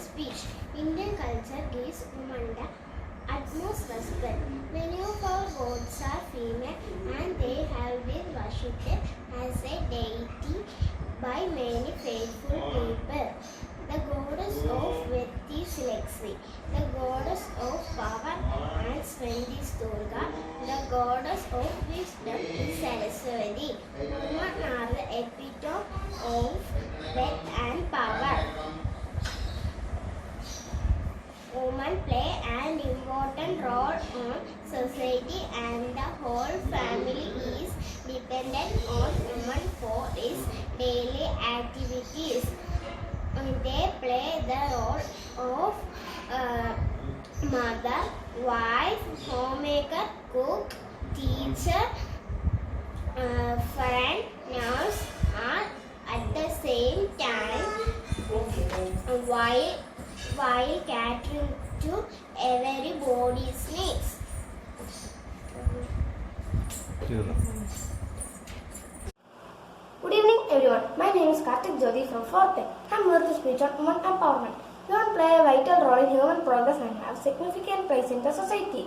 speech. Indian culture gives women the utmost respect. Many of our gods are female and they have been worshipped as a deity by many faithful people. The goddess of wealth is Lakshmi. The goddess of power and strength is Durga. The goddess of wisdom is Saraswati. Women are the epitome of wealth and power. Women play an important role in society and the whole family is dependent on women for its daily activities. They play the role of mother, wife, homemaker, cook, teacher, friend, nurse, are at the same time while catering to everybody's needs. Good evening everyone. My name is Karthik Jyoti from 4th A. I am here to speak on women empowerment. Women play a vital role in human progress and have significant place in the society.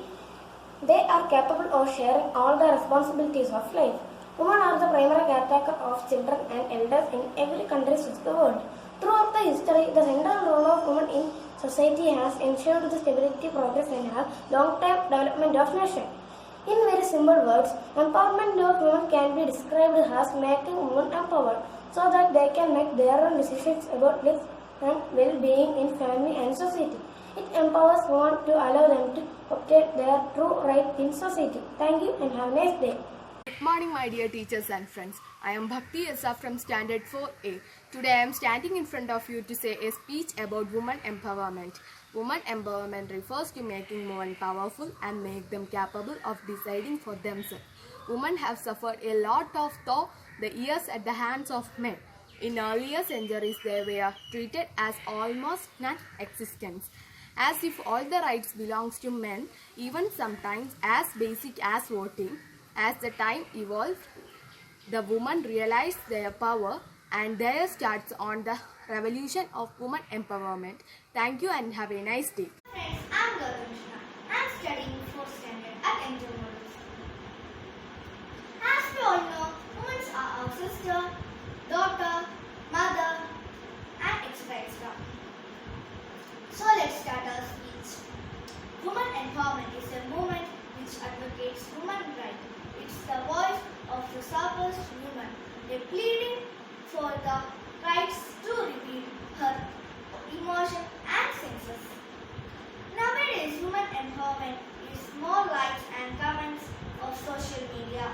They are capable of sharing all the responsibilities of life. Women are the primary caretaker of children and elders in every country of the world. Throughout the history, the central role of women in society has ensured the stability, progress and long-term development of nation. In very simple words, empowerment of women can be described as making women empowered so that they can make their own decisions about life and well-being in family and society. It empowers women to allow them to obtain their true right in society. Thank you and have a nice day. Good morning, my dear teachers and friends. I am Bhakti Esa from Standard 4A. Today I am standing in front of you to say a speech about women empowerment. Women empowerment refers to making women powerful and make them capable of deciding for themselves. Women have suffered a lot of through the years at the hands of men. In earlier centuries, they were treated as almost non-existent, as if all the rights belongs to men, even sometimes as basic as voting. As the time evolved, the women realized their power and there starts on the revolution of women empowerment. Thank you and have a nice day. Friends, I'm Gaurishna. I'm studying 4th standard at Angel Model School. As we all know, women are our sister, daughter, mother, and etc. So let's start our speech. Women empowerment is a movement which advocates women's rights. It's the voice of the suppressed woman. They pleading for the rights to reveal her emotion and senses. Nowadays, women empowerment is more likes and comments of social media.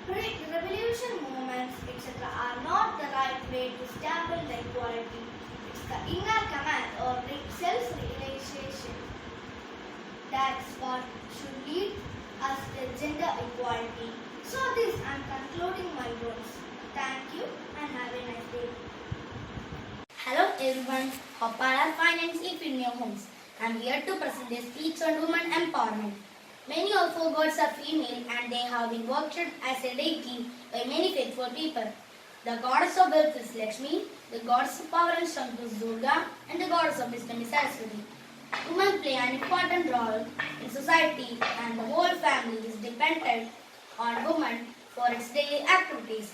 Revolution movements, etc. are not the right way to stamp the equality. It's the inner command or self-realization. That's what should lead us to gender equality. So this I'm concluding my words. Thank you and have a nice day. Hello everyone, hope all are fine and safe in your homes. I am here to present a speech on women empowerment. Many of our gods are female and they have been worshipped as a deity by many faithful people. The goddess of wealth is Lakshmi, the goddess of power and strength is Durga, and the goddess of wisdom is Saraswati. Women play an important role in society and the whole family is dependent on women for its daily activities.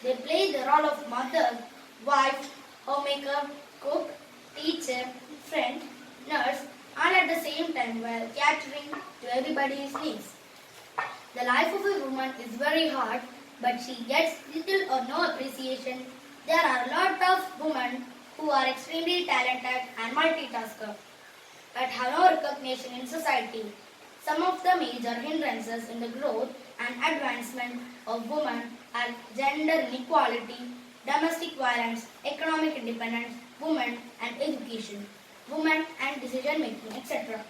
They play the role of mother, wife, homemaker, cook, teacher, friend, nurse, and at the same time while catering to everybody's needs. The life of a woman is very hard, but she gets little or no appreciation. There are a lot of women who are extremely talented and multitasker, but have no recognition in society. Some of the major hindrances in the growth and advancement of women are gender inequality, domestic violence, economic independence, women and education, women and decision making, etc.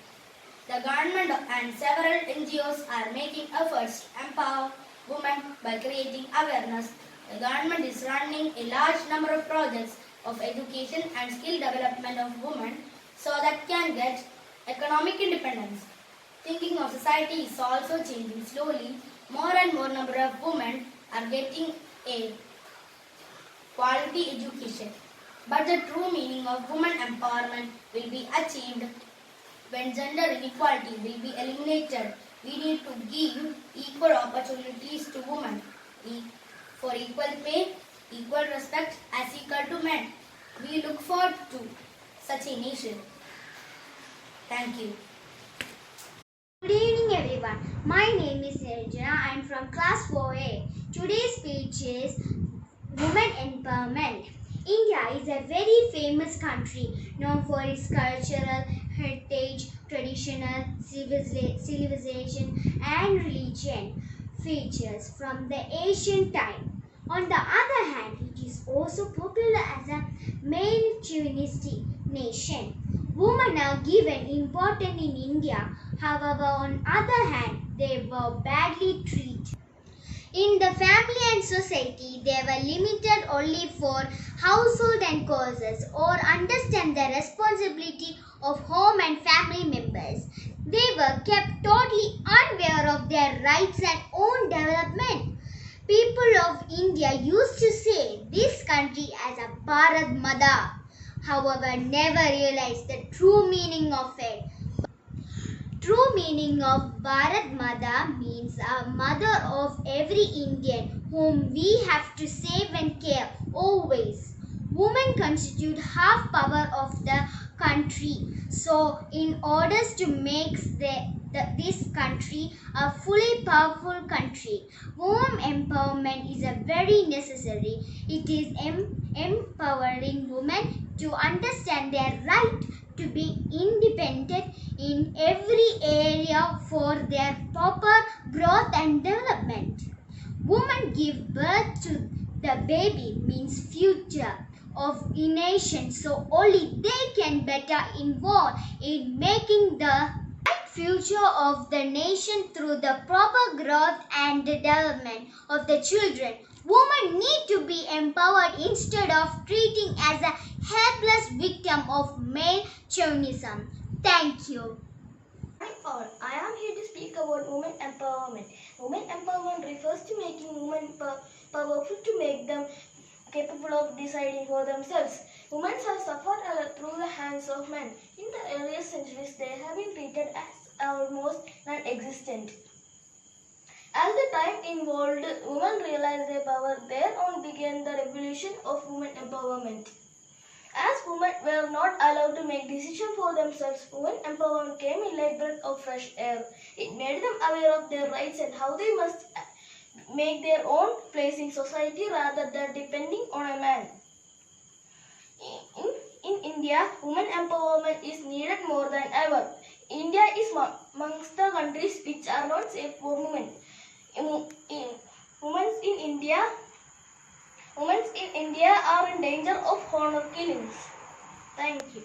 The government and several NGOs are making efforts to empower women by creating awareness. The government is running a large number of projects of education and skill development of women so that can get economic independence. Thinking of society is also changing slowly. More and more number of women are getting a quality education. But the true meaning of women empowerment will be achieved when gender inequality will be eliminated. We need to give equal opportunities to women for equal pay, equal respect as equal to men. We look forward to such initiative. Thank you. Good evening, everyone. My name is Nirjana. I am from class 4A. Today's speech is Women Empowerment. India is a very famous country known for its cultural heritage, traditional civilization, and religion features from the ancient time. On the other hand, it is also popular as a male chauvinistic nation. Women are given importance in India. However, on other hand, they were badly treated. In the family and society, they were limited only for household and causes or understand the responsibility of home and family members. They were kept totally unaware of their rights and own development. People of India used to say this country as a Bharat Mata, however, never realized the true meaning of it. True meaning of Bharat Mata means a mother of every Indian whom we have to save and care always. Women constitute half power of the country. So, in order to make this country a fully powerful country, women empowerment is a very necessary. It is empowering women to understand their right to be independent in every area for their proper growth and development. Women give birth to the baby means future of a nation, so only they can better involve in making the right future of the nation through the proper growth and development of the children. Women need to be empowered instead of treating as a helpless victim of male chauvinism. Thank you. Hi all, I am here to speak about women empowerment. Women empowerment refers to making women powerful to make them capable of deciding for themselves. Women have suffered through the hands of men. In the earliest centuries, they have been treated as almost non-existent. As the time evolved, women realized their power. Thereon began the revolution of women empowerment. As women were not allowed to make decisions for themselves, women empowerment came in like breath of fresh air. It made them aware of their rights and how they must make their own place in society rather than depending on a man. In India, women empowerment is needed more than ever. India is amongst the countries which are not safe for women. Women in India are in danger of honor killings. Thank you.